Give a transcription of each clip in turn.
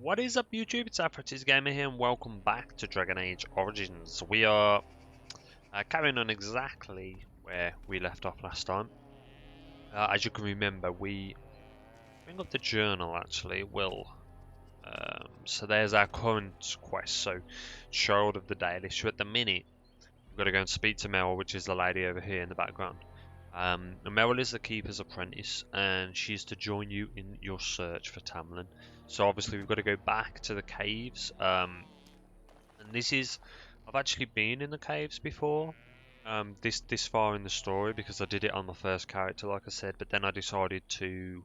What is up, YouTube? It's Afroteasegamer here, and welcome back to Dragon Age Origins. We are carrying on exactly where we left off last time. As you can remember, we bring up the journal actually. So there's our current quest. So, Child of the Daily. So at the minute, we've got to go and speak to Meryl, which is the lady over here in the background. And Meryl is the Keeper's apprentice, and she's to join you in your search for Tamlen. So obviously we've got to go back to the caves. And I've actually been in the caves before. This far in the story because I did it on my first character, like I said. But then I decided to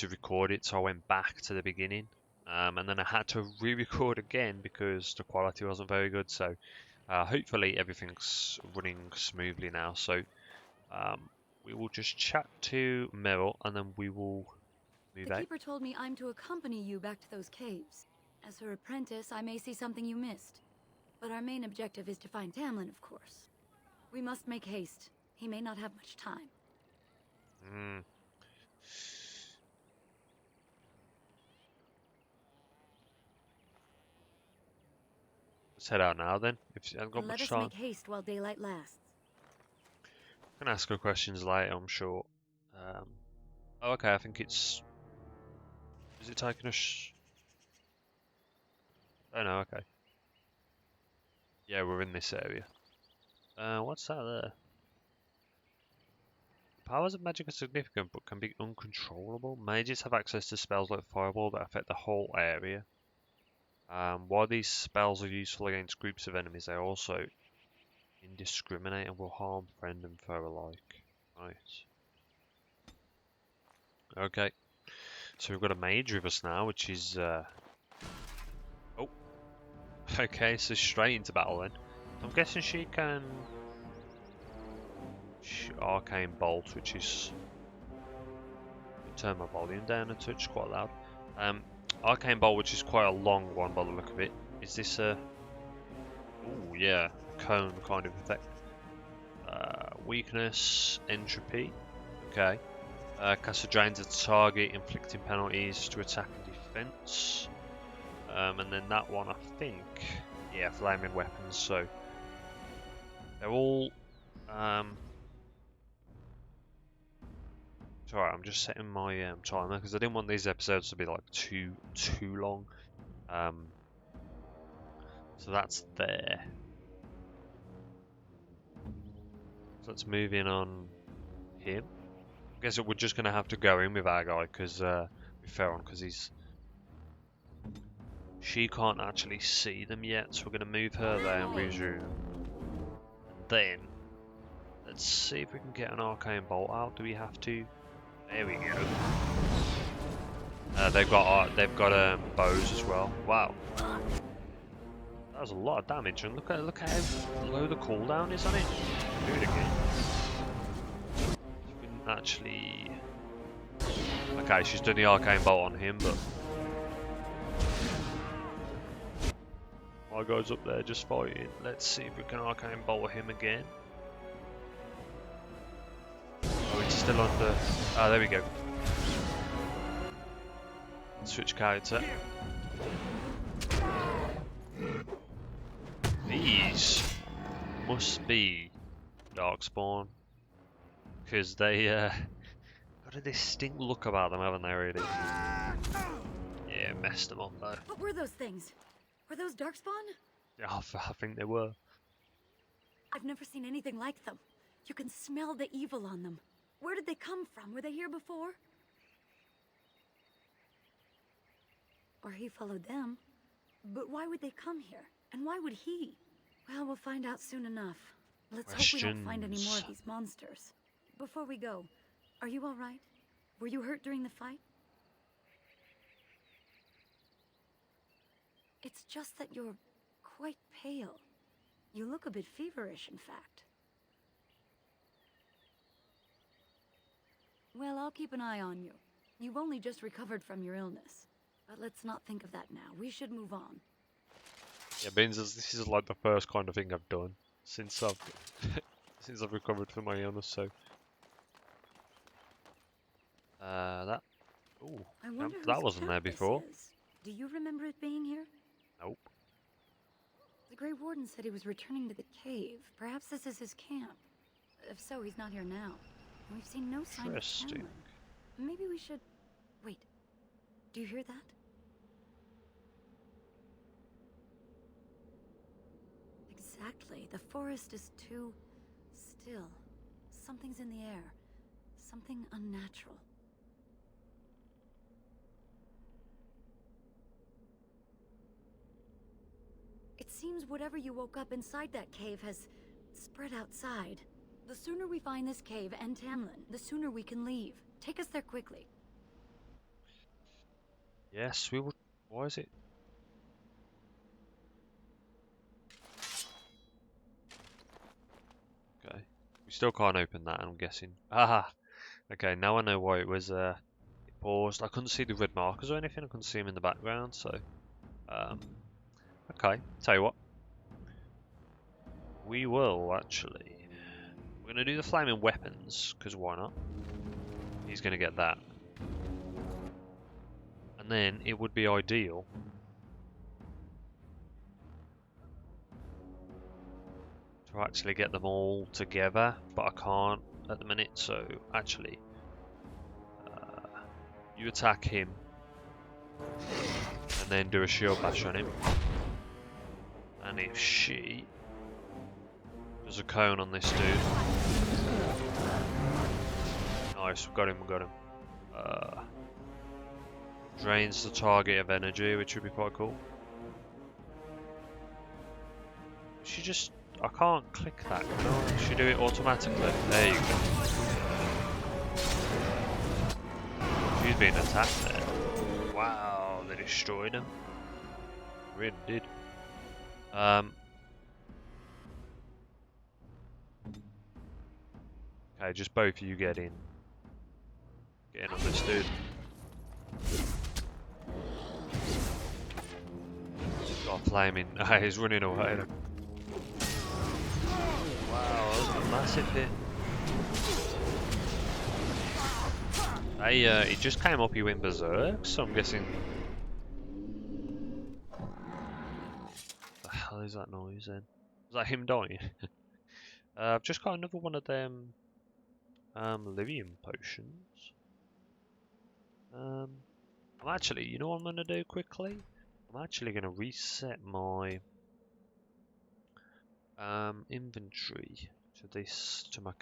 record it, so I went back to the beginning. And then I had to re-record again because the quality wasn't very good. So hopefully everything's running smoothly now. So we will just chat to Meryl and then we will move The out. Keeper told me I'm to accompany you back to those caves. As her apprentice, I may see something you missed. But our main objective is to find Tamlen, of course. We must make haste. He may not have much time. Let's head out now then, if you haven't got And let much us time. make haste while daylight lasts. I can ask her questions later, I'm sure. Oh, okay, I think it's... Is it taking us... Oh no, okay. Yeah, we're in this area. What's that there? The powers of magic are significant, but can be uncontrollable. Mages have access to spells like Fireball that affect the whole area. While these spells are useful against groups of enemies, they are also indiscriminate and will harm friend and foe alike. Right. Okay. So we've got a mage with us now, which is... Oh. Okay, so straight into battle then. I'm guessing she can... Arcane Bolt, which is... Turn my volume down a touch, quite loud. Arcane Bolt, which is quite a long one by the look of it. Is this a... Ooh, yeah. Cone kind of effect. Weakness, Entropy. Okay. Caster drains a target, inflicting penalties to attack and defense. And then that one, I think... Yeah, flaming weapons, so... They're all... It's alright, I'm just setting my timer because I didn't want these episodes to be like too long. So that's there. So let's move in on him. I guess we're just gonna have to go in with our guy because we fell on because he's. She can't actually see them yet, so we're gonna move her there and resume. And then let's see if we can get an arcane bolt out. Do we have to? There we go. They've got bows as well. Wow, that was a lot of damage, and look at how low the cooldown is on it. Do it again. You can actually. Okay, she's done the arcane bolt on him, but my guy's up there just fighting. Let's see if we can arcane bolt him again. Oh, it's still under. Ah, there we go. Switch character. These must be Darkspawn, because they got a distinct look about them, haven't they? Really? Yeah, messed them up though. What were those things? Were those Darkspawn? Yeah, I think they were. I've never seen anything like them. You can smell the evil on them. Where did they come from? Were they here before? Or he followed them. But why would they come here? And why would he? Well, we'll find out soon enough. Let's hope we don't find any more of these monsters. Before we go, are you all right? Were you hurt during the fight? It's just that you're quite pale. You look a bit feverish, in fact. Well, I'll keep an eye on you. You've only just recovered from your illness. But let's not think of that now. We should move on. Yeah, Beans, this is like the first kind of thing I've done since I've since I've recovered from my illness. So that Ooh, I wonder that whose wasn't there camp this before. is. Do you remember it being here? Nope. The Grey Warden said he was returning to the cave. Perhaps this is his camp. If so, he's not here now. And we've seen no sign of Interesting. Tamlen. Maybe we should... Wait. Do you hear that? Exactly. The forest is too... still. Something's in the air. Something unnatural. It seems whatever you woke up inside that cave has spread outside. The sooner we find this cave and Tamlen, the sooner we can leave. Take us there quickly. Yes, we would. Why is it? Okay. We still can't open that, I'm guessing. Ah! Okay, now I know why it was it paused. I couldn't see the red markers or anything. I couldn't see them in the background, so... okay, tell you what. We will, actually. We're going to do the flaming weapons, because why not? He's going to get that. And then it would be ideal to actually get them all together, but I can't at the minute, so actually you attack him and then do a shield bash on him, and if she does a cone on this dude, nice, we got him. Drains the target of energy, which would be quite cool. She just... I can't click that, can I? She do it automatically. There you go. She's being attacked there. Wow, they destroyed him. Really did. Okay, just both of you get in. Get in on this dude. Got flaming. He's running away. Wow, that was a massive hit. He just came up, he went berserk, so I'm guessing... What the hell is that noise then? Was that him dying? I've just got another one of them Livium potions. I'm actually, you know what I'm going to do quickly? I'm actually going to reset my inventory to this, to my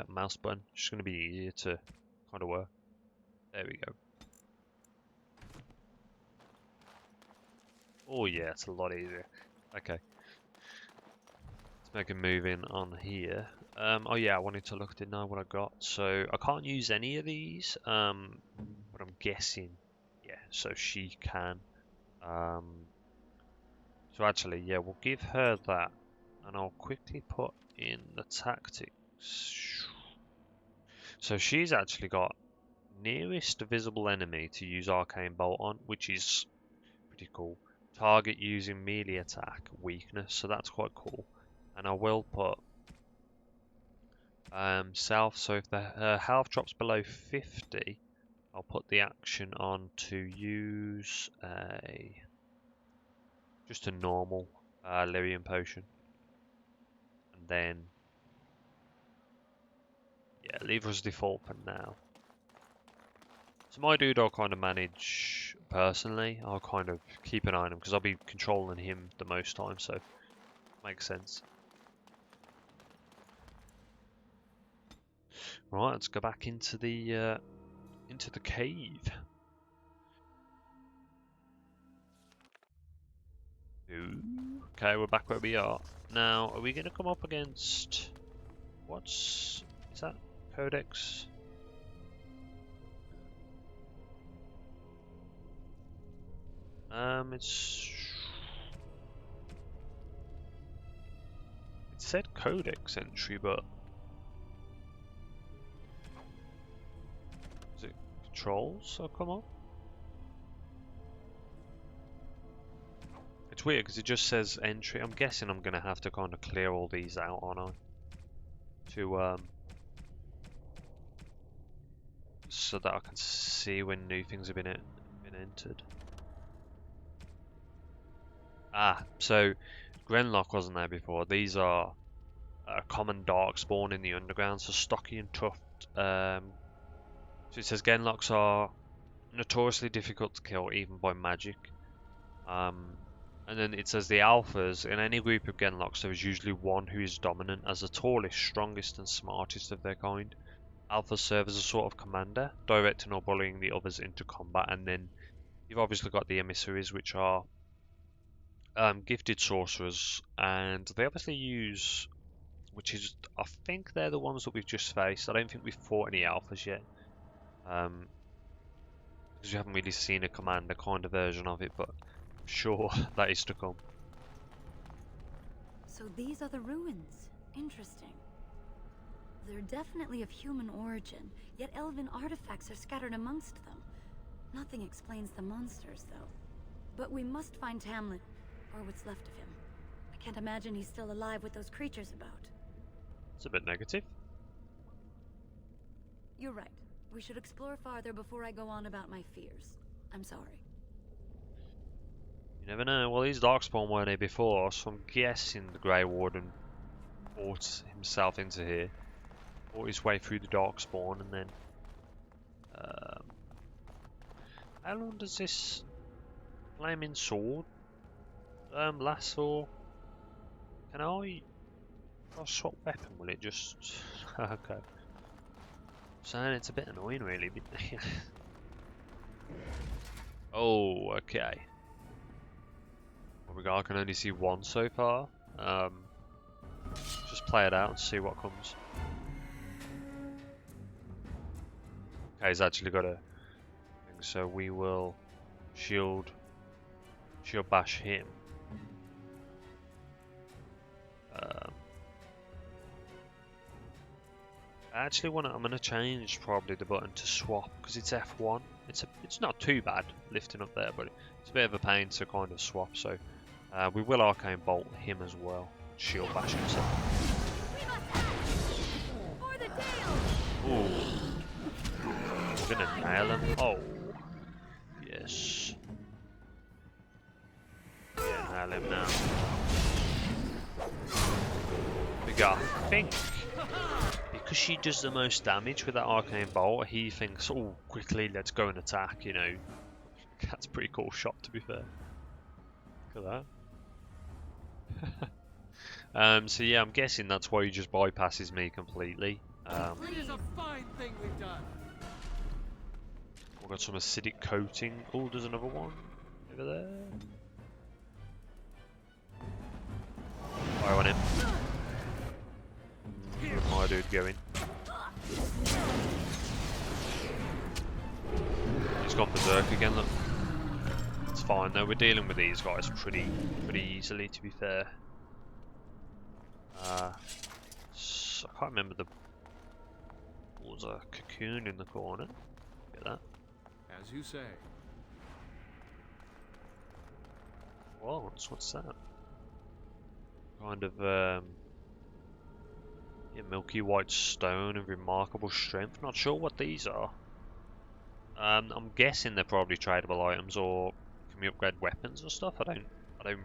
mouse button. It's just going to be easier to kind of work. There we go. Oh yeah, it's a lot easier. Okay. Let's make a move in on here. Oh yeah, I wanted to look, didn't I, what I got. So I can't use any of these, but I'm guessing, yeah, so she can. So actually, yeah, we'll give her that, and I'll quickly put in the tactics. So she's actually got nearest visible enemy to use Arcane Bolt on, which is pretty cool. Target using melee attack weakness, so that's quite cool. And I will put self, so if the health drops below 50, I'll put the action on to use just a normal Lyrium potion. And then, yeah, leave us default for now. So my dude I'll kind of manage personally. I'll kind of keep an eye on him because I'll be controlling him the most time, so makes sense. Right, let's go back into the cave. Ooh. Okay, we're back where we are. Now, are we going to come up against... is that? Codex? It said Codex entry, but... Is it controls that come up? It's weird because it just says entry. I'm guessing I'm going to have to kind of clear all these out, aren't I? To so that I can see when new things have been entered. Ah, so Grenlock wasn't there before. These are a common darkspawn in the underground, so stocky and tough. So it says Genlocks are notoriously difficult to kill, even by magic. And then it says the alphas, in any group of Genlocks, there is usually one who is dominant as the tallest, strongest, and smartest of their kind. Alphas serve as a sort of commander, directing or bullying the others into combat. And then you've obviously got the emissaries, which are gifted sorcerers, and they obviously use, which is, I think they're the ones that we've just faced. I don't think we've fought any alphas yet, because we haven't really seen a commander kind of version of it, but I'm sure that is to come. So these are the ruins. Interesting. They're definitely of human origin, yet elven artifacts are scattered amongst them. Nothing explains the monsters, though. But we must find Tamlen, or what's left of him. I can't imagine he's still alive with those creatures about. It's a bit negative. You're right. We should explore farther before I go on about my fears. I'm sorry. You never know. Well, these Darkspawn weren't here before, so I'm guessing the Grey Warden brought himself into here, fought his way through the Darkspawn, and then... how long does this flaming sword last for? Can I swap weapon? Will it just... okay. So it's a bit annoying, really. Oh, okay. Well, we got, I can only see one so far. Just play it out and see what comes. Okay, he's actually got a thing, so we will shield bash him. I'm gonna change probably the button to swap because it's F1. It's not too bad lifting up there, but it's a bit of a pain to kind of swap. So we will arcane bolt him as well. Shield bash himself. Ooh, we're gonna nail him. Oh, yes. Yeah, nail him now. We got, I think, because she does the most damage with that arcane bolt, he thinks, oh, quickly, let's go and attack, you know. That's a pretty cool shot, to be fair. Look at that. So yeah, I'm guessing that's why he just bypasses me completely. It is a fine thing we've done. We've got some acidic coating. Oh, there's another one over there. Fire on him. Where's my dude going? He's gone berserk again, look. It's fine though, we're dealing with these guys pretty easily, to be fair. So I can't remember was a cocoon in the corner. Get that? As you say. Whoa, what's that? Kind of yeah, milky white stone of remarkable strength. Not sure what these are. I'm guessing they're probably tradable items, or can we upgrade weapons or stuff? I don't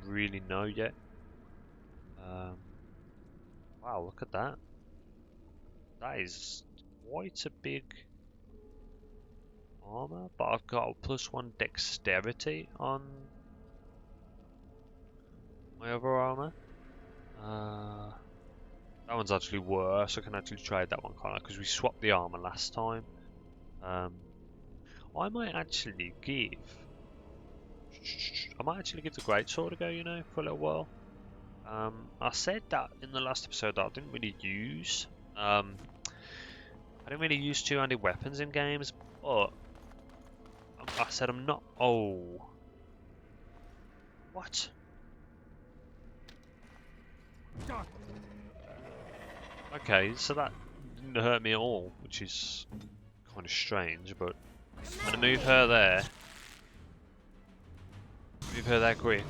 really know yet. Wow, look at that. That is quite a big armor, but I've got a +1 dexterity on my other armor. That one's actually worse. I can actually trade that one, can't I? Because we swapped the armor last time. I might actually give the greatsword a go, you know, for a little while. I said that in the last episode that I didn't really use two-handed weapons in games, but I said I'm not. Oh, what? Okay, so that didn't hurt me at all, which is kind of strange, but I'm gonna move her there. Move her there quick.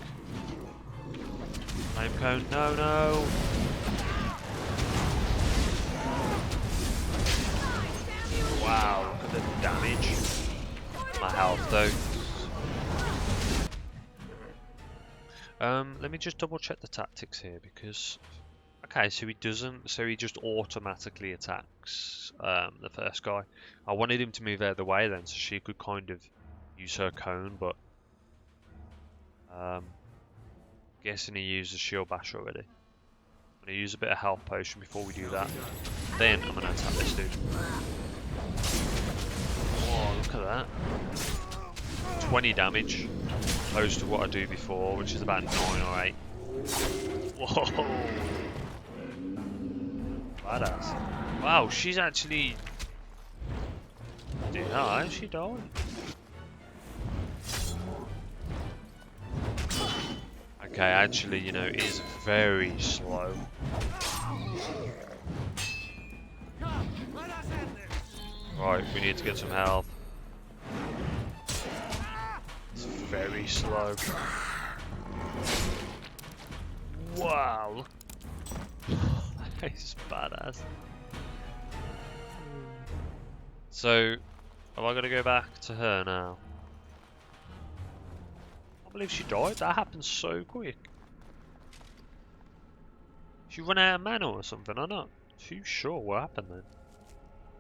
Flame cone, no. Wow, look at the damage. My health though. Let me just double check the tactics here because okay, so he doesn't, so he just automatically attacks the first guy. I wanted him to move out of the way then so she could kind of use her cone, but guessing he used a shield bash already. I'm gonna use a bit of health potion before we do that. Then I'm gonna attack this dude. Oh, look at that. 20 damage opposed to what I do before, which is about 9 or 8. Whoa! Badass. Wow, she's actually... Dude, how is she dying? Okay, actually, you know, it is very slow. Right, we need to get some health. It's very slow. Wow. That is badass. So, am I gonna go back to her now? I believe she died. That happened so quick. She run out of mana or something. I'm not too sure what happened then.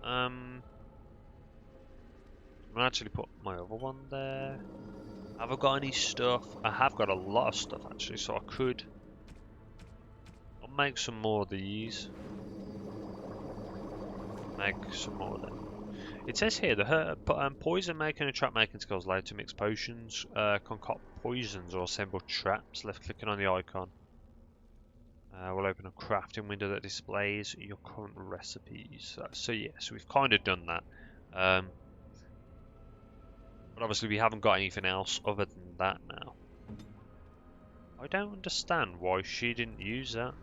I'm gonna actually put my other one there. Have I got any stuff? I have got a lot of stuff actually, so I could. I'll make some more of these. Make some more of them. It says here the poison making and trap making skills allow to mix potions, concoct poisons, or assemble traps. Left clicking on the icon will open a crafting window that displays your current recipes. So yes, we've kind of done that. But obviously we haven't got anything else other than that now. I don't understand why she didn't use that.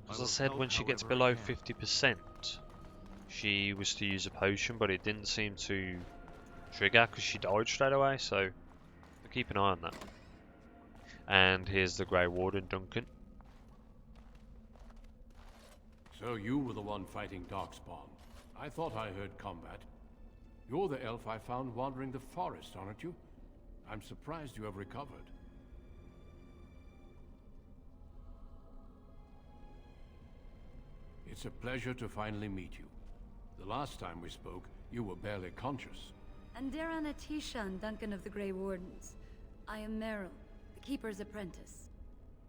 As I said, when she gets below 50%, she was to use a potion, but it didn't seem to trigger because she died straight away, so I'll keep an eye on that. And here's the Grey Warden, Duncan. So you were the one fighting Darkspawn. I thought I heard combat. You're the elf I found wandering the forest, aren't you? I'm surprised you have recovered. It's a pleasure to finally meet you. The last time we spoke, you were barely conscious. And Darren Atisha and Duncan of the Grey Wardens. I am Meryl, the Keeper's apprentice.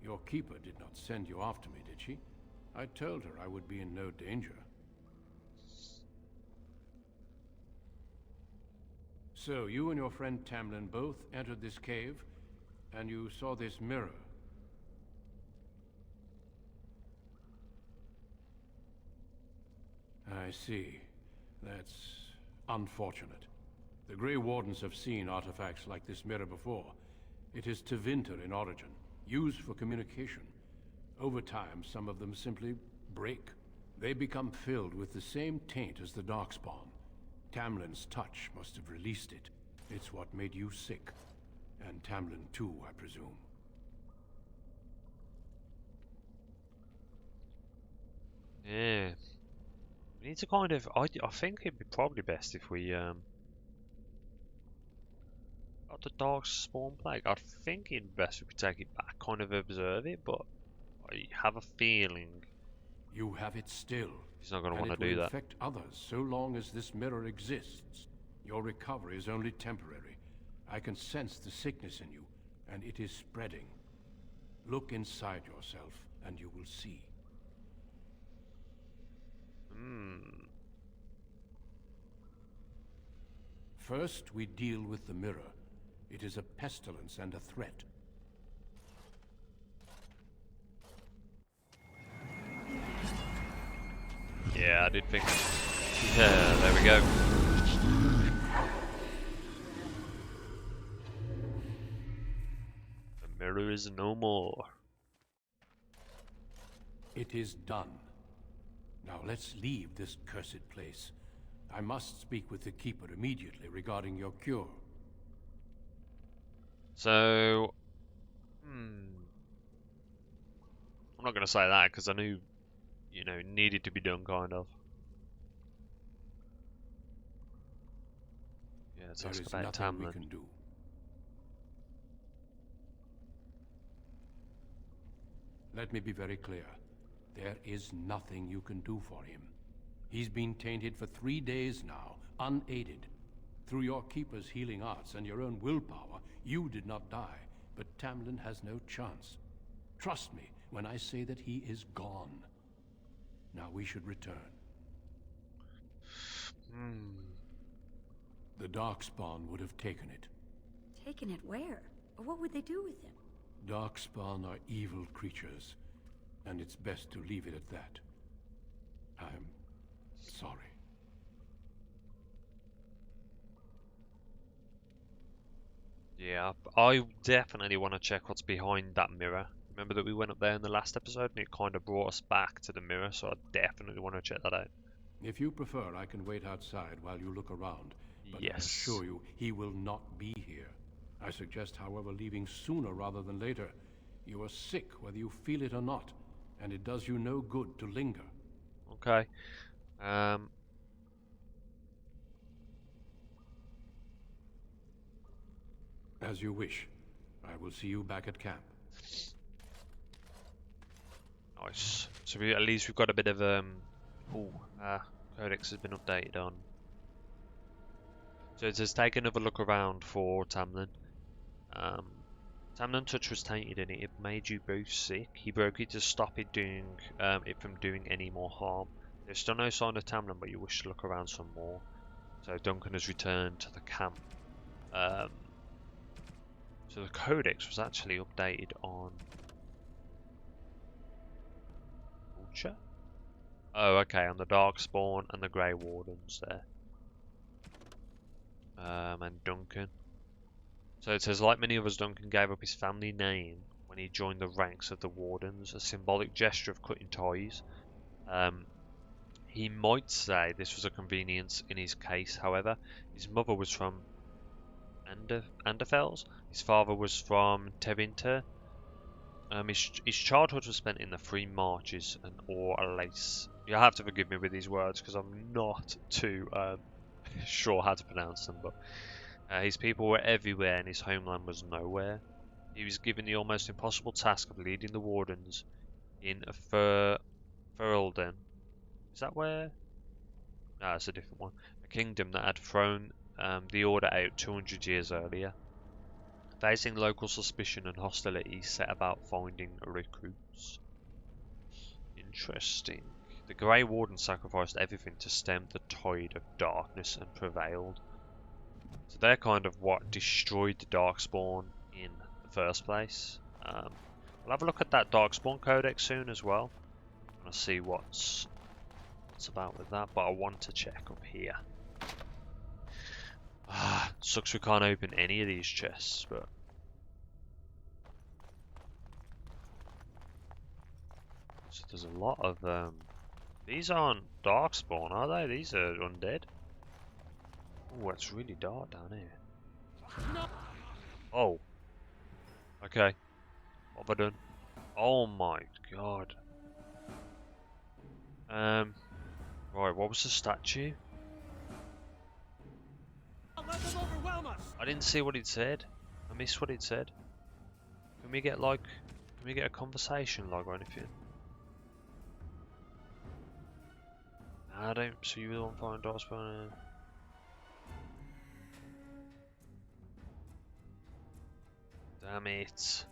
Your keeper did not send you after me, did she? I told her I would be in no danger. So, you and your friend Tamlen both entered this cave, and you saw this mirror. I see. That's unfortunate. The Grey Wardens have seen artifacts like this mirror before. It is Tevinter in origin, used for communication. Over time, some of them simply break. They become filled with the same taint as the Darkspawn. Tamlen's touch must have released it. It's what made you sick. And Tamlen too, I presume. Yeah. We need to kind of... I think it'd be probably best if we got the Darkspawn plague. I think it'd be best if we take it back, kind of observe it, but I have a feeling You have it still. he's not going to want to And it do will that. affect others so long as this mirror exists. Your recovery is only temporary. I can sense the sickness in you, and it is spreading. Look inside yourself, and you will see. First, we deal with the mirror. It is a pestilence and a threat. Yeah, I did think... Yeah, there we go. The mirror is no more. It is done. Now let's leave this cursed place. I must speak with the Keeper immediately regarding your cure. So... I'm not going to say that because I knew, you know, it needed to be done, kind of. let's There ask is about nothing we Tamlen. can do. Let me be very clear. There is nothing you can do for him. He's been tainted for 3 days now, unaided. Through your Keeper's healing arts and your own willpower, you did not die, but Tamlen has no chance. Trust me when I say that he is gone. Now we should return. The Darkspawn would have taken it. Taken it where? Or what would they do with him? Darkspawn are evil creatures, and it's best to leave it at that. I'm sorry. Yeah, I definitely want to check what's behind that mirror. Remember that we went up there in the last episode and it kind of brought us back to the mirror, so I definitely want to check that out. If you prefer, I can wait outside while you look around. But I Yes. assure you, he will not be here. I suggest, however, leaving sooner rather than later. You are sick whether you feel it or not, and it does you no good to linger. Okay. As you wish. I will see you back at camp. Nice. So at least we've got a bit of Codex has been updated on. So it says take another look around for Tamlen. Tamlen touch was tainted and it made you both sick. He broke it to stop it doing it from doing any more harm. There's still no sign of Tamlen, but you wish to look around some more. So Duncan has returned to the camp. So the Codex was actually updated on Vulture? Oh, okay, on the Darkspawn and the Grey Wardens there. And Duncan. So it says, like many others, Duncan gave up his family name when he joined the ranks of the Wardens, a symbolic gesture of cutting ties. He might say this was a convenience in his case, however. His mother was from Anderfels, his father was from Tevinter. His childhood was spent in the Free Marches and Or-Alace. You'll have to forgive me with these words because I'm not too sure how to pronounce them, but his people were everywhere and his homeland was nowhere. He was given the almost impossible task of leading the Wardens in Ferelden. Is that where? No, it's a different one. A kingdom that had thrown the Order out 200 years earlier. Facing local suspicion and hostility, he set about finding recruits. Interesting. The Grey Warden sacrificed everything to stem the tide of darkness and prevailed. So they're kind of what destroyed the Darkspawn in the first place. We'll have a look at that Darkspawn Codex soon as well. I'll see what's about with that, but I want to check up here. Sucks we can't open any of these chests, but so there's a lot of these aren't Darkspawn, are they? These are undead. Oh, it's really dark down here. Oh. Okay. What have I done? Oh my god. Right, what was the statue? I didn't see what it said. I missed what it said. Can we get a conversation log or anything? I don't see you on fire Darkspawn. Damn it.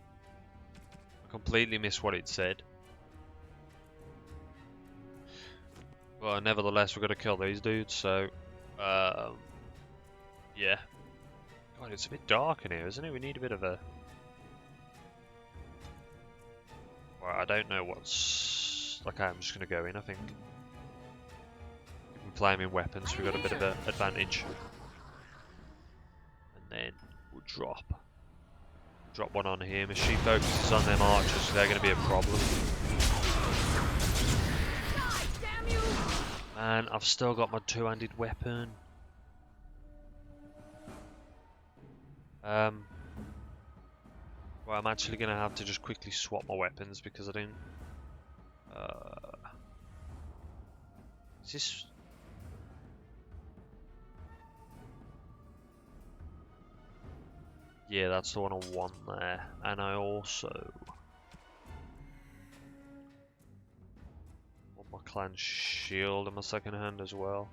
I completely missed what it said. Well, nevertheless, we're gonna kill these dudes, so yeah. God, it's a bit dark in here, isn't it? We need a bit of a... Right, I don't know what's... Okay, I'm just gonna go in, I think. We're flaming weapons, we've got a bit of an advantage. And then we'll drop one on him. If she focuses on them archers, they're gonna be a problem. Man, I've still got my two-handed weapon. Well, I'm actually gonna have to just quickly swap my weapons because I didn't. Is this? Yeah, that's the one I want there. And I also want my clan shield in my second hand as well.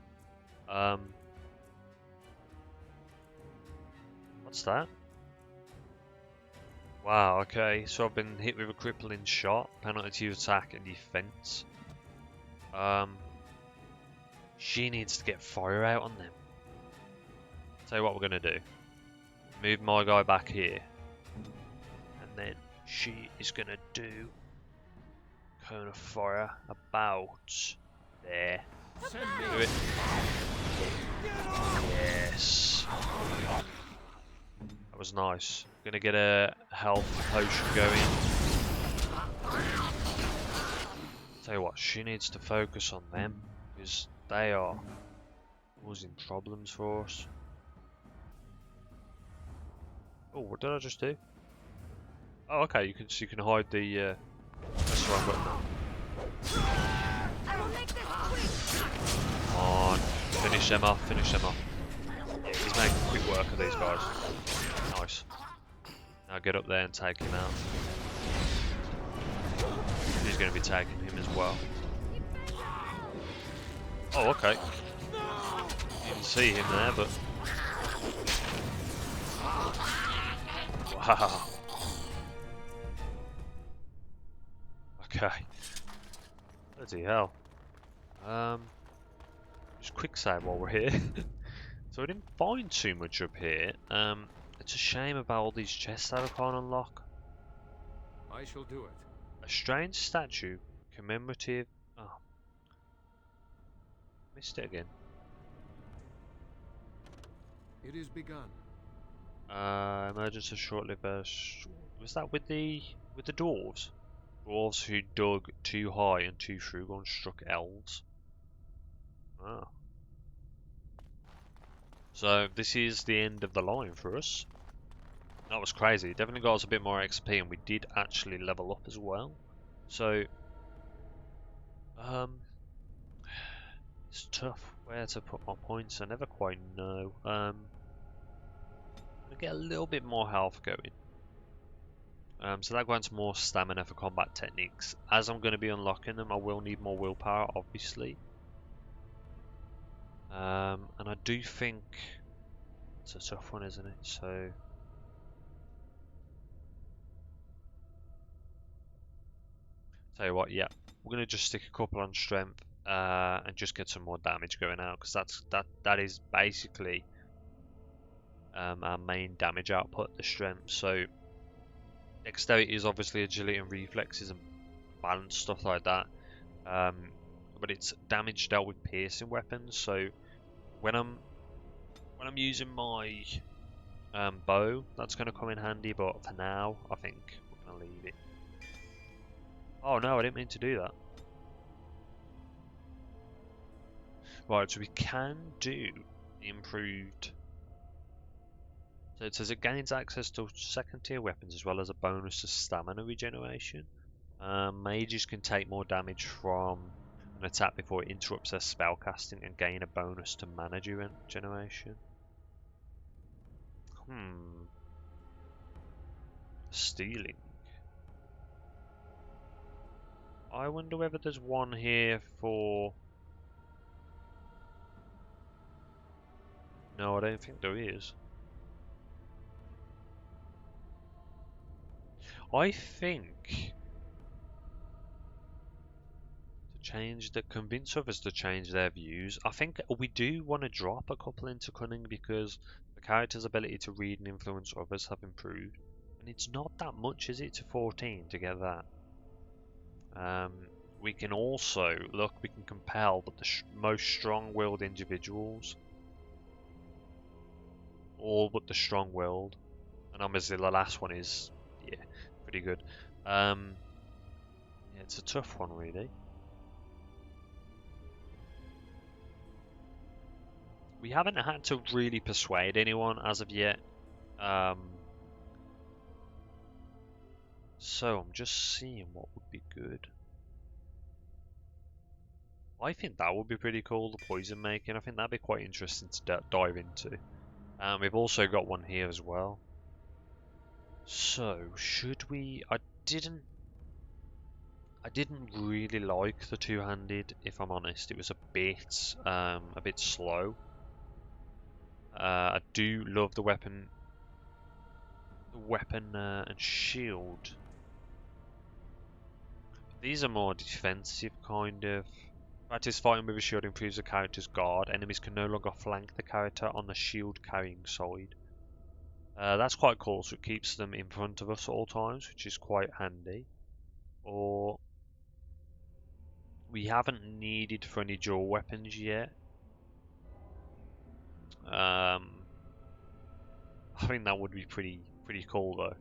What's that? Wow, okay, so I've been hit with a crippling shot, penalty to attack and defense. She needs to get fire out on them. Tell you what we're gonna do. Move my guy back here. And then she is gonna do cone of fire about there. Do it. Yes. That was nice. Gonna get a health potion going. Tell you what, she needs to focus on them because they are causing problems for us. Oh, what did I just do? Oh, okay. You can hide the. That's the wrong button. I will make this quick. Come on, finish them off. Finish them off. Yeah, he's making quick work of these guys. Nice. Now get up there and take him out. He's going to be tagging him as well. Oh, okay. You can see him there, but... Wow. Okay. Bloody hell. Just quick save while we're here. So we didn't find too much up here. It's a shame about all these chests that I can't unlock. I shall do it. A strange statue commemorative. Oh, missed it again. It is begun. Emergence of short-lived. Was that with the dwarves? Dwarves who dug too high and too frugal and struck elves. Ah. So this is the end of the line for us. That was crazy. Definitely got us a bit more XP, and we did actually level up as well. So, it's tough where to put my points. I never quite know. I'm gonna get a little bit more health going. So that grants more stamina for combat techniques. As I'm going to be unlocking them, I will need more willpower, obviously. And I do think it's a tough one, isn't it? So. Tell you what, yeah, we're gonna just stick a couple on strength and just get some more damage going out because that is basically our main damage output, the strength. So dexterity is obviously agility and reflexes and balance, stuff like that. But it's damage dealt with piercing weapons. So when I'm using my bow, that's gonna come in handy. But for now, I think we're gonna leave it. Oh no, I didn't mean to do that. Right, so we can do improved. So it says it gains access to second tier weapons as well as a bonus to stamina regeneration. Mages can take more damage from an attack before it interrupts their spellcasting and gain a bonus to mana generation. Stealing. I wonder whether there's one here for... No, I don't think there is. I think convince others to change their views. I think we do want to drop a couple into cunning because the character's ability to read and influence others have improved, and it's not that much, is it, to 14 to get that. We can also look. We can compel, but the most strong-willed individuals, all but the strong-willed, and obviously the last one is pretty good. Yeah, it's a tough one, really. We haven't had to really persuade anyone as of yet. So I'm just seeing what would be good. I think that would be pretty cool, the poison making. I think that'd be quite interesting to dive into. We've also got one here as well. So, should we... I didn't really like the two-handed, if I'm honest. It was a bit slow. I do love the weapon and shield. These are more defensive, kind of. Practice fighting with a shield improves the character's guard. Enemies can no longer flank the character on the shield carrying side. That's quite cool, so it keeps them in front of us at all times, which is quite handy. Or we haven't needed for any dual weapons yet. I think that would be pretty cool though.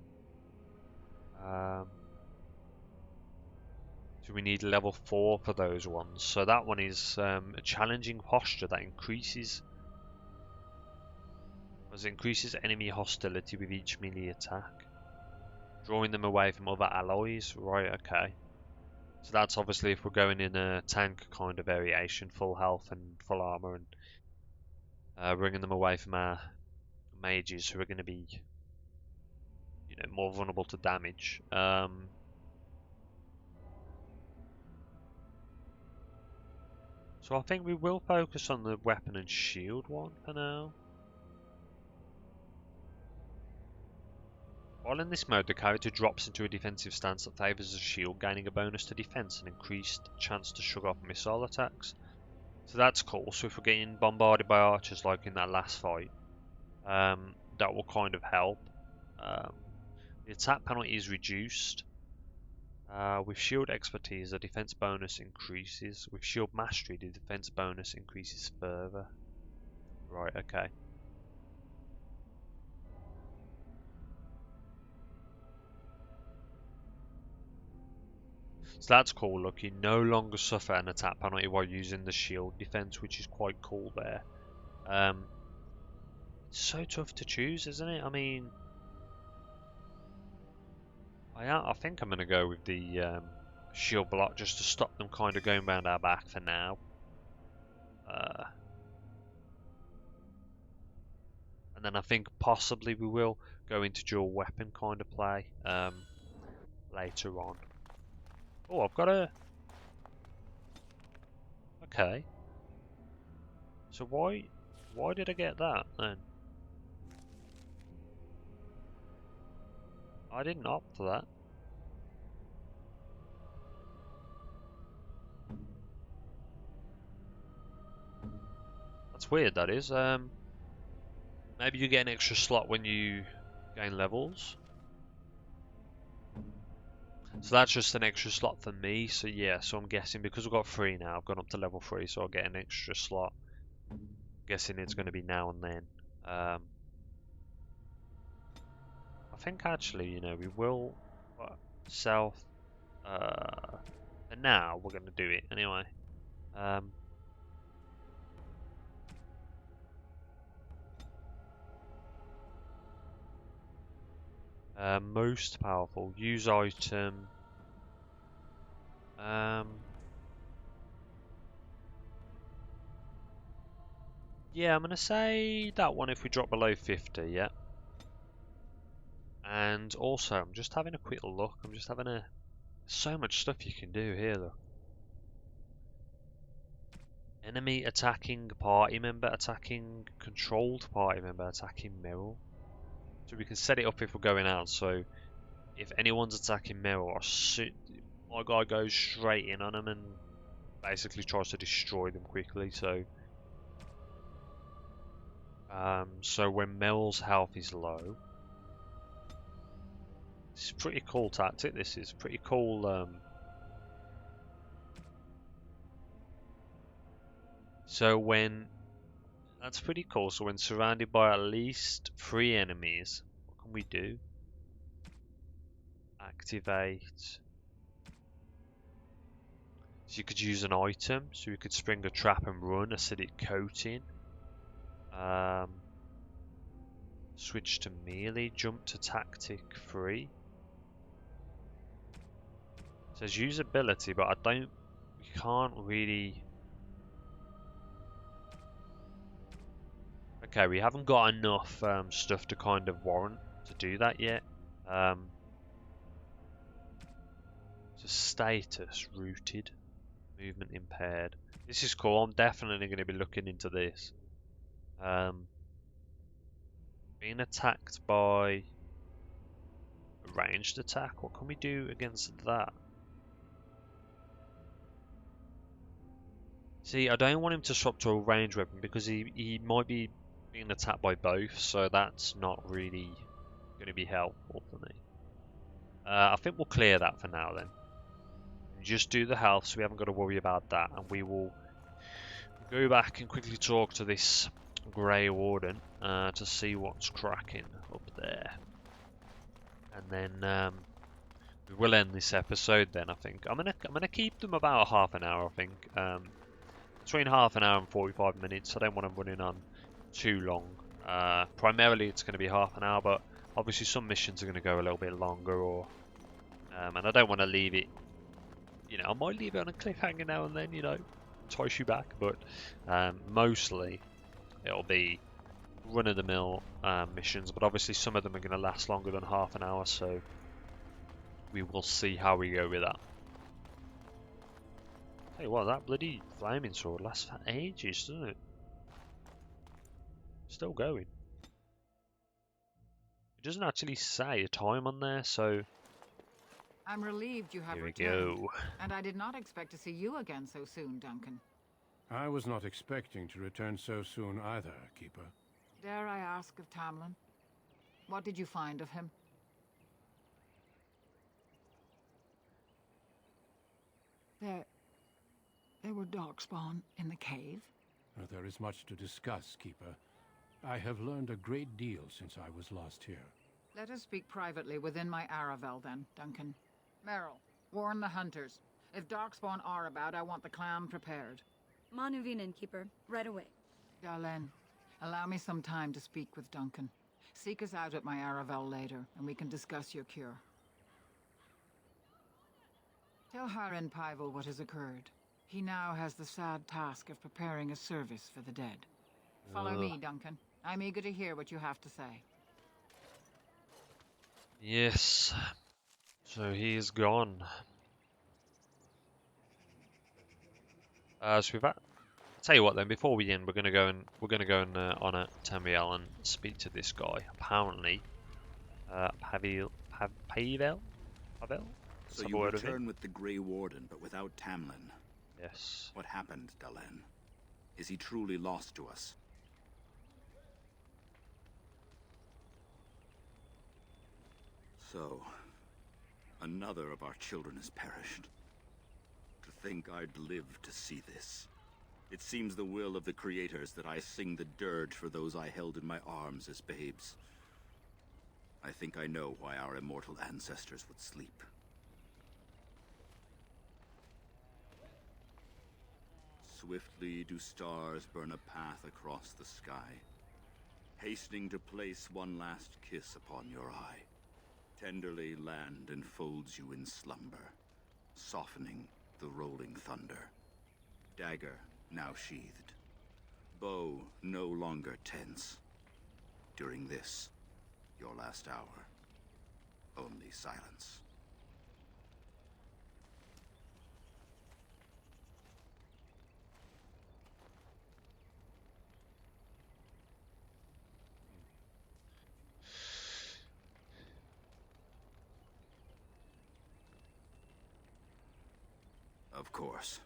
So we need level 4 for those ones. So that one is a challenging posture that increases enemy hostility with each melee attack, drawing them away from other alloys. Right, okay. So that's obviously if we're going in a tank kind of variation, full health and full armor, and bringing them away from our mages who are going to be, more vulnerable to damage. So I think we will focus on the weapon and shield one for now. While in this mode, the character drops into a defensive stance that favours the shield, gaining a bonus to defense and increased chance to shrug off missile attacks. So that's cool. So if we're getting bombarded by archers like in that last fight, that will kind of help. The attack penalty is reduced. With shield expertise, the defense bonus increases. With shield mastery, the defense bonus increases further. Right, okay. So that's cool. Look, you no longer suffer an attack penalty while using the shield defense, which is quite cool there. It's so tough to choose, isn't it? I mean, I think I'm going to go with the shield block just to stop them kind of going round our back for now. And then I think possibly we will go into dual weapon kind of play later on. Oh, I've got a... Okay. So why did I get that then? I didn't opt for that. That's weird, that is. Maybe you get an extra slot when you gain levels. So that's just an extra slot for me. So yeah, so I'm guessing because we've got 3 now, I've gone up to level 3, so I'll get an extra slot. I'm guessing it's going to be now and then. I think actually, we will south. And now we're going to do it anyway. Most powerful. Use item. Yeah, I'm going to say that one if we drop below 50, yeah. And also, I'm just having a quick look. So much stuff you can do here, look. Enemy attacking party member, attacking controlled party member, attacking Meryl. So we can set it up if we're going out, so if anyone's attacking Meryl, my guy goes straight in on them and basically tries to destroy them quickly, so when Mel's health is low, this is a pretty cool tactic. This is pretty cool. That's pretty cool. So when surrounded by at least 3 enemies, what can we do? Activate. So you could use an item. So you could spring a trap and run, acidic coating. Switch to melee, jump to tactic 3. It says use ability, but we can't really. Okay, we haven't got enough stuff to kind of warrant to do that yet. Um, so status rooted, movement impaired. This is cool. I'm definitely going to be looking into this. Being attacked by a ranged attack. What can we do against that? See, I don't want him to swap to a ranged weapon because he might be being attacked by both, so that's not really going to be helpful for me. I think we'll clear that for now then. Just do the health, so we haven't got to worry about that, and we will go back and quickly talk to this Grey Warden to see what's cracking up there. And then we will end this episode then, I think. I'm gonna keep them about half an hour, I think. Between half an hour and 45 minutes. I don't want them running on too long. Primarily it's going to be half an hour, but obviously some missions are going to go a little bit longer, or and I don't want to leave it, you know, I might leave it on a cliffhanger now and then, you know, entice you back, but mostly it'll be run-of-the-mill missions, but obviously some of them are going to last longer than half an hour, so we will see how we go with that. Hey, what, that bloody flaming sword lasts for ages, doesn't it? Still going. It doesn't actually say a time on there, so I'm relieved you have here we returned. go. And I did not expect to see you again so soon, Duncan. I was not expecting to return so soon either, Keeper. Dare I ask of Tamlen? What did you find of him? There were darkspawn in the cave. There is much to discuss, Keeper. I have learned a great deal since I was lost here. Let us speak privately within my Aravel then, Duncan. Merrill, warn the hunters. If darkspawn are about, I want the clan prepared. Manuvinen, Keeper. Right away. Darlene, allow me some time to speak with Duncan. Seek us out at my Aravel later, and we can discuss your cure. Tell Harin Pivel what has occurred. He now has the sad task of preparing a service for the dead. Follow me, Duncan. I'm eager to hear what you have to say. Yes. So he is gone. So we've got, tell you what then, before we end, we're gonna go and on a Tamriel and speak to this guy. Apparently, Pavel. So you return with the Grey Warden, but without Tamlen. Yes. What happened, Dalen? Is he truly lost to us? So, another of our children has perished. To think I'd live to see this. It seems the will of the creators that I sing the dirge for those I held in my arms as babes. I think I know why our immortal ancestors would sleep. Swiftly do stars burn a path across the sky, hastening to place one last kiss upon your eye. Tenderly land enfolds you in slumber, softening the rolling thunder. Dagger now sheathed, bow no longer tense. During this, your last hour, only silence. Of course.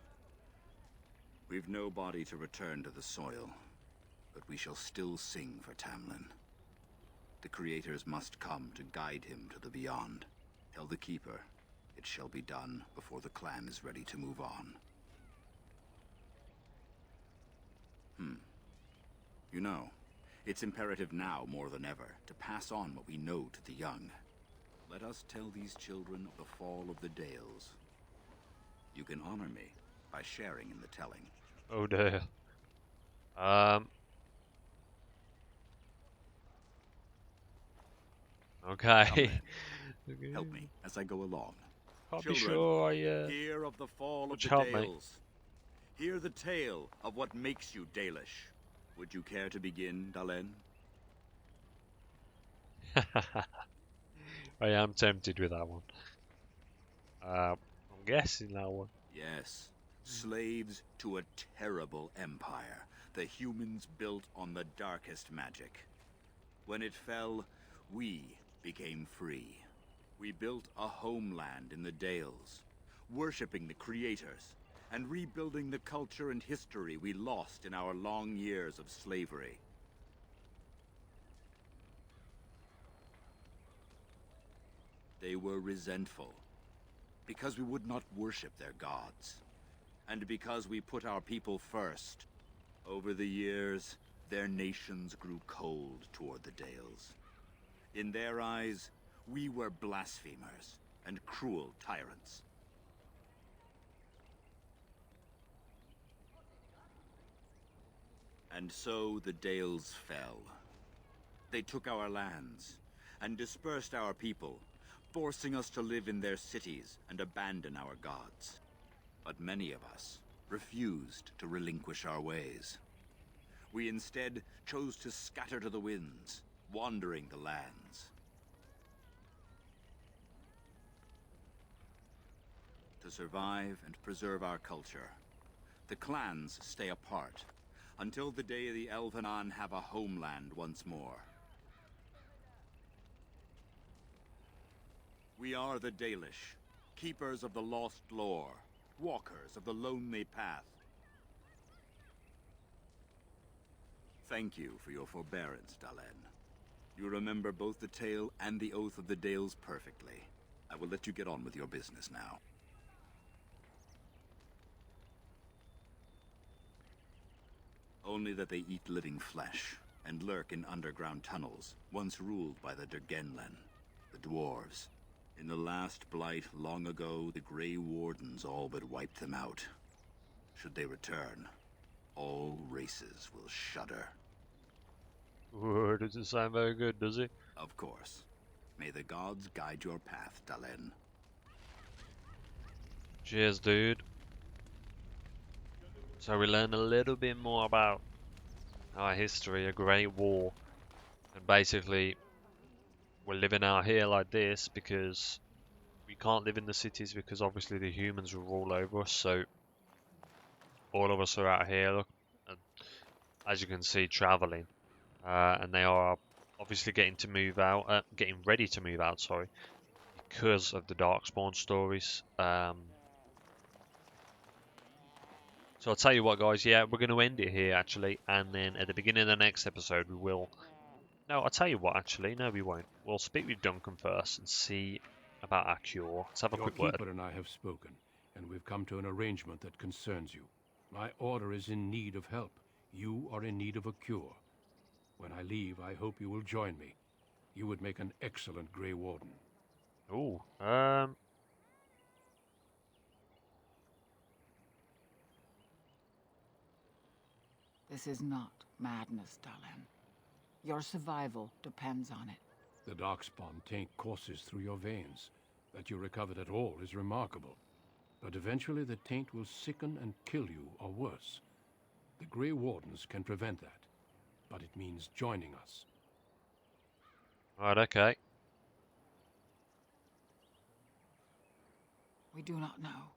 We've no body to return to the soil, but we shall still sing for Tamlen. The creators must come to guide him to the beyond. Tell the Keeper, it shall be done before the clan is ready to move on. You know, it's imperative now more than ever to pass on what we know to the young. Let us tell these children of the fall of the Dales. You can honor me by sharing in the telling. Oh dear. Okay. Help me as I go along. Can't be Children, sure I hear of the fall of the help me. Dales. Hear the tale of what makes you Dalish. Would you care to begin, Dalen? I am tempted with that one. I'm guessing that one. Yes, slaves to a terrible empire, the humans built on the darkest magic. When it fell, we became free. We built a homeland in the Dales, worshipping the creators, and rebuilding the culture and history we lost in our long years of slavery. They were resentful, because we would not worship their gods, and because we put our people first. Over the years, their nations grew cold toward the Dales. In their eyes, we were blasphemers and cruel tyrants. And so the Dales fell. They took our lands and dispersed our people, forcing us to live in their cities and abandon our gods. But many of us refused to relinquish our ways. We instead chose to scatter to the winds, wandering the lands. To survive and preserve our culture, the clans stay apart until the day the Elvenon have a homeland once more. We are the Dalish, keepers of the lost lore, walkers of the lonely path. Thank you for your forbearance, Tamlen. You remember both the tale and the Oath of the Dales perfectly. I will let you get on with your business now. Only that they eat living flesh and lurk in underground tunnels, once ruled by the Dergenlen, the dwarves. In the last blight long ago, the Grey Wardens all but wiped them out. Should they return, all races will shudder. Whoa, doesn't sound very good, does it? Of course. May the gods guide your path, Tamlen. Cheers, dude. So we learn a little bit more about our history, a great war, and basically we're living out here like this because we can't live in the cities because obviously the humans will rule over us. So all of us are out here, look, and as you can see, traveling, and they are obviously getting ready to move out. Sorry, because of the Darkspawn stories. So I'll tell you what, guys. Yeah, we're going to end it here actually, and then at the beginning of the next episode, we will. No, I'll tell you what. Actually, no, we won't. We'll speak with Duncan first and see about our cure. Let's have a Your quick word. keeper and I have spoken, and we've come to an arrangement that concerns you. My order is in need of help. You are in need of a cure. When I leave, I hope you will join me. You would make an excellent Grey Warden. Ooh, This is not madness, Tamlen. Your survival depends on it. The Darkspawn taint courses through your veins. That you recovered at all is remarkable. But eventually the taint will sicken and kill you, or worse. The Grey Wardens can prevent that, but it means joining us. right, okay. We do not know.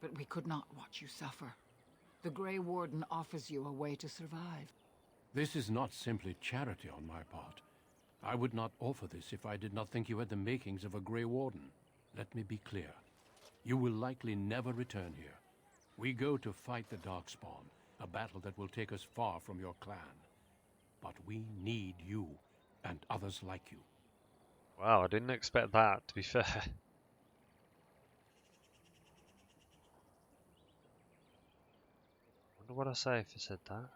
But we could not watch you suffer. The Grey Warden offers you a way to survive. This is not simply charity on my part. I would not offer this if I did not think you had the makings of a Grey Warden. Let me be clear. You will likely never return here. We go to fight the Darkspawn, a battle that will take us far from your clan. But we need you, and others like you. Wow, I didn't expect that, to be fair. Wonder what I'd say if I said that.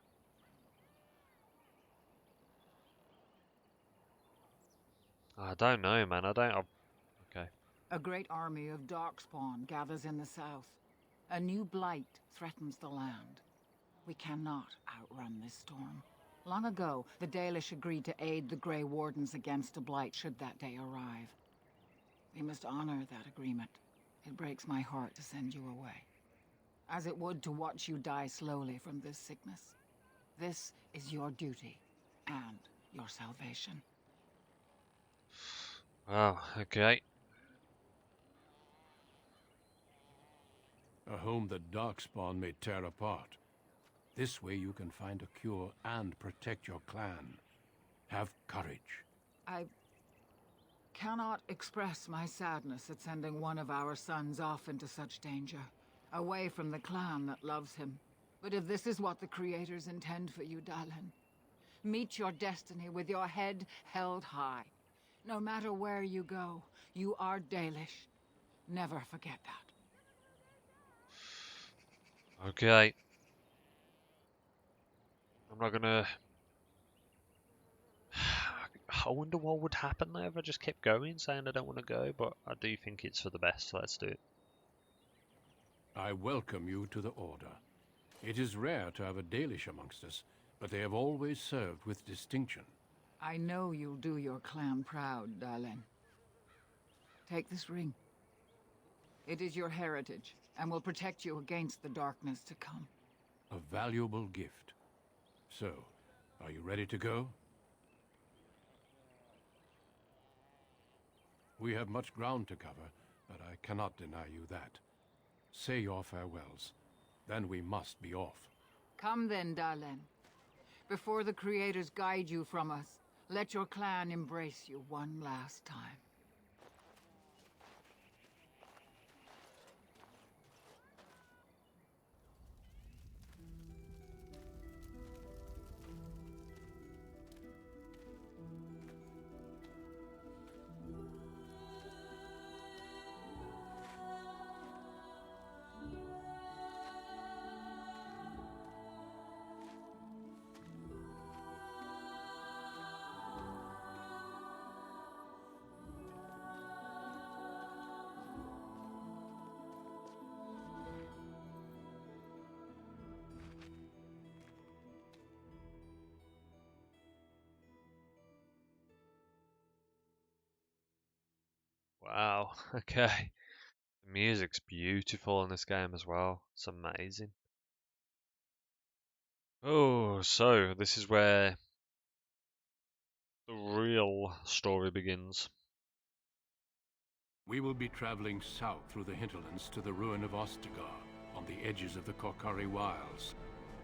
I don't know, man. Okay. A great army of Darkspawn gathers in the south. A new blight threatens the land. We cannot outrun this storm. Long ago, the Dalish agreed to aid the Grey Wardens against a blight should that day arrive. We must honor that agreement. It breaks my heart to send you away, as it would to watch you die slowly from this sickness. This is your duty and your salvation. Wow, okay. A home that Darkspawn may tear apart. This way you can find a cure and protect your clan. Have courage. I cannot express my sadness at sending one of our sons off into such danger, away from the clan that loves him. But if this is what the Creators intend for you, Tamlen, meet your destiny with your head held high. No matter where you go, you are Dalish. Never forget that. Okay. I'm not gonna... I wonder what would happen there if I just kept going, saying I don't want to go, but I do think it's for the best, so let's do it. I welcome you to the Order. It is rare to have a Dalish amongst us, but they have always served with distinction. I know you'll do your clan proud, Tamlen. Take this ring. It is your heritage, and will protect you against the darkness to come. A valuable gift. So, are you ready to go? We have much ground to cover, but I cannot deny you that. Say your farewells. Then we must be off. Come then, Tamlen. Before the Creators guide you from us, let your clan embrace you one last time. Wow, okay. The music's beautiful in this game as well. It's amazing. Oh, so this is where the real story begins. We will be traveling south through the hinterlands to the ruin of Ostagar, on the edges of the Korkari Wilds.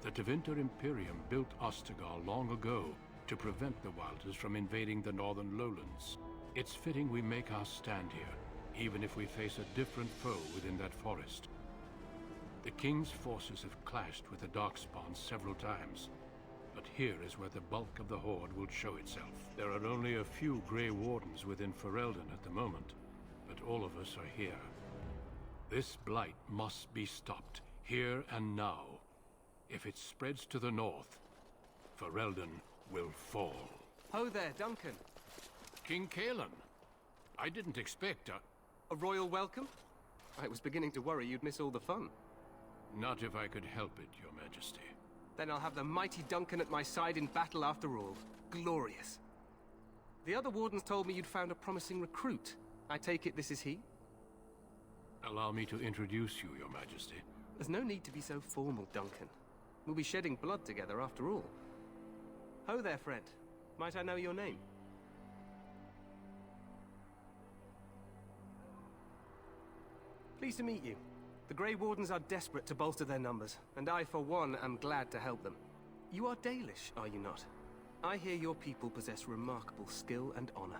The Tevinter Imperium built Ostagar long ago to prevent the Wilders from invading the northern lowlands. It's fitting we make our stand here, even if we face a different foe within that forest. The King's forces have clashed with the Darkspawn several times, but here is where the bulk of the Horde will show itself. There are only a few Grey Wardens within Ferelden at the moment, but all of us are here. This blight must be stopped, here and now. If it spreads to the north, Ferelden will fall. Ho there, Duncan. King Kalen, I didn't expect A royal welcome? I was beginning to worry you'd miss all the fun. Not if I could help it, Your Majesty. Then I'll have the mighty Duncan at my side in battle after all. Glorious. The other wardens told me you'd found a promising recruit. I take it this is he? Allow me to introduce you, Your Majesty. There's no need to be so formal, Duncan. We'll be shedding blood together after all. Ho there, friend. Might I know your name? Pleased to meet you. The Grey Wardens are desperate to bolster their numbers, and I, for one, am glad to help them. You are Dalish, are you not? I hear your people possess remarkable skill and honor.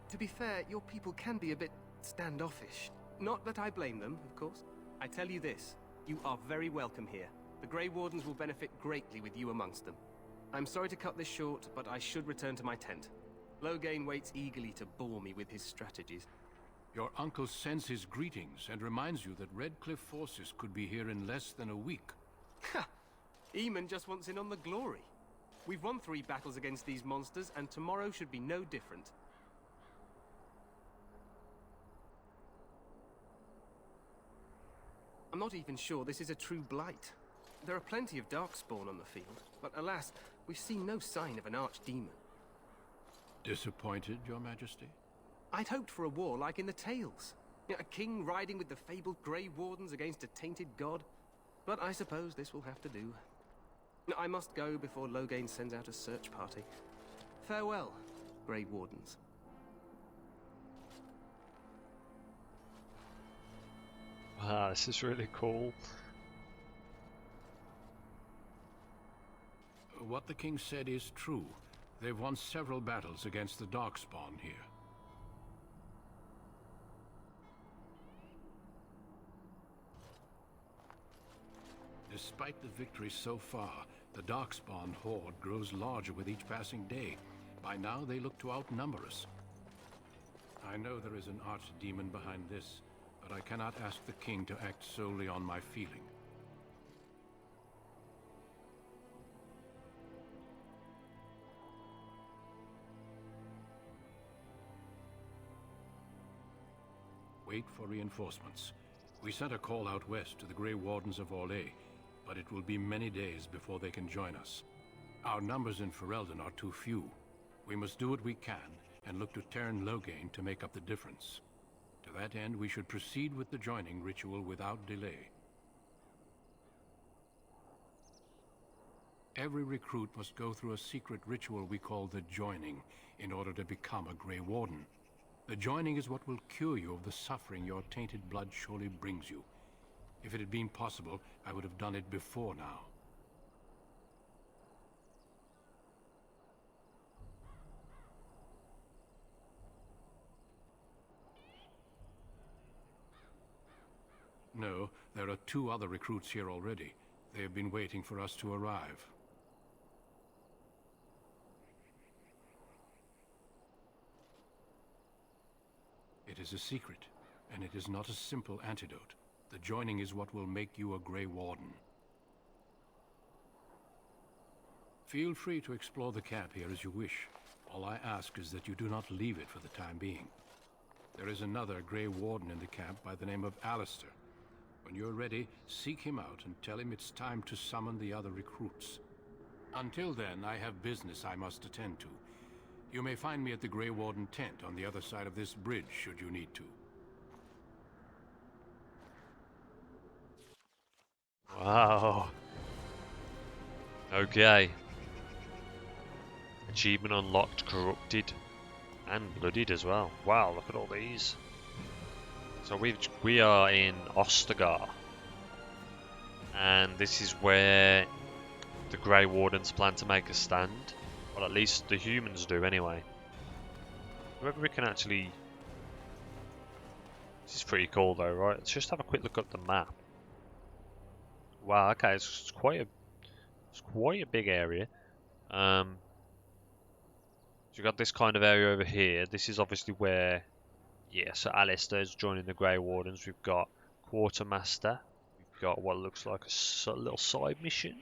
To be fair, your people can be a bit standoffish. Not that I blame them, of course. I tell you this, you are very welcome here. The Grey Wardens will benefit greatly with you amongst them. I'm sorry to cut this short, but I should return to my tent. Loghain waits eagerly to bore me with his strategies. Your uncle sends his greetings and reminds you that Redcliffe forces could be here in less than a week. Ha! Eamon just wants in on the glory. We've won 3 battles against these monsters, and tomorrow should be no different. I'm not even sure this is a true blight. There are plenty of Darkspawn on the field, but alas, we've seen no sign of an archdemon. Disappointed, Your Majesty? I'd hoped for a war like in the tales. A king riding with the fabled Grey Wardens against a tainted god. But I suppose this will have to do. I must go before Loghain sends out a search party. Farewell, Grey Wardens. Wow, this is really cool. What the king said is true. They've won several battles against the Darkspawn here. Despite the victories so far, the Darkspawn horde grows larger with each passing day. By now, they look to outnumber us. I know there is an archdemon behind this, but I cannot ask the king to act solely on my feeling. Wait for reinforcements. We sent a call out west to the Grey Wardens of Orlais, but it will be many days before they can join us. Our numbers in Ferelden are too few. We must do what we can and look to Terran Loghain to make up the difference. To that end, we should proceed with the joining ritual without delay. Every recruit must go through a secret ritual we call the Joining in order to become a Grey Warden. The Joining is what will cure you of the suffering your tainted blood surely brings you. If it had been possible, I would have done it before now. No, there are 2 other recruits here already. They have been waiting for us to arrive. It is a secret, and it is not a simple antidote. The Joining is what will make you a Grey Warden. Feel free to explore the camp here as you wish. All I ask is that you do not leave it for the time being. There is another Grey Warden in the camp by the name of Alistair. When you're ready, seek him out and tell him it's time to summon the other recruits. Until then, I have business I must attend to. You may find me at the Grey Warden tent on the other side of this bridge, should you need to. Wow. Okay. Achievement unlocked, corrupted, and bloodied as well. Wow, look at all these. So we are in Ostagar, and this is where the Grey Wardens plan to make a stand. Well, at least the humans do anyway. Whether we can actually... This is pretty cool though, right? Let's just have a quick look at the map. Wow, okay, it's quite a big area. So you've got this kind of area over here. This is obviously where, yeah, so Alistair's joining the Grey Wardens. We've got Quartermaster. We've got what looks like a little side mission.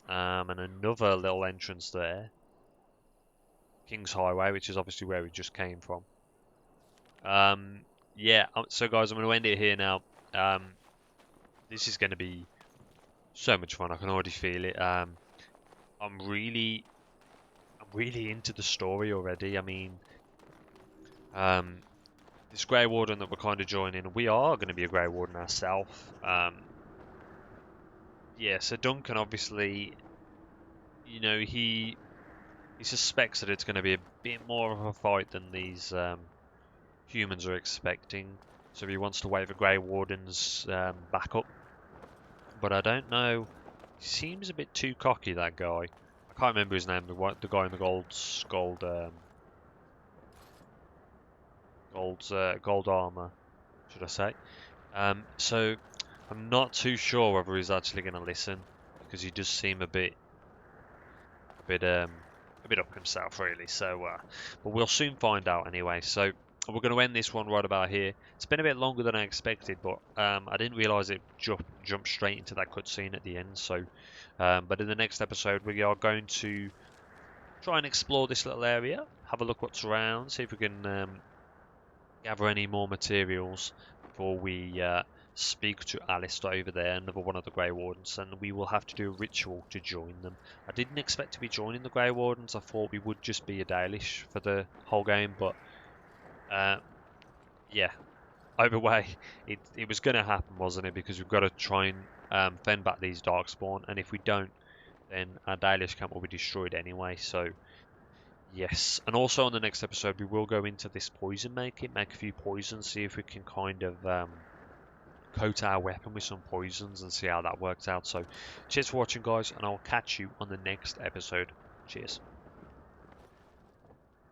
And another little entrance there. King's Highway, which is obviously where we just came from. Yeah, so guys, I'm going to end it here now. This is going to be so much fun. I can already feel it. I'm really into the story already. I mean, this Grey Warden that we're kind of joining, we are going to be a Grey Warden ourselves. Yeah, so Duncan obviously, you know, he suspects that it's going to be a bit more of a fight than these humans are expecting. So he wants to wait for Grey Warden's backup. But I don't know. He seems a bit too cocky, that guy. I can't remember his name. The guy in the gold armor, should I say? So I'm not too sure whether he's actually going to listen, because he does seem a bit up himself, really. So, but we'll soon find out anyway. So we're going to end this one right about here. It's been a bit longer than I expected, but I didn't realise it jumped straight into that cutscene at the end. So, but in the next episode, we are going to try and explore this little area, have a look what's around, see if we can gather any more materials before we speak to Alistair over there, another one of the Grey Wardens, and we will have to do a ritual to join them. I didn't expect to be joining the Grey Wardens. I thought we would just be a Dalish for the whole game, but yeah, either way, it was going to happen, wasn't it? Because we've got to try and fend back these Darkspawn, and if we don't, then our Dalish camp will be destroyed anyway. So Yes, and also on the next episode we will go into this poison making, make a few poisons, see if we can kind of coat our weapon with some poisons and see how that works out. So cheers for watching, guys, and I'll catch you on the next episode. Cheers.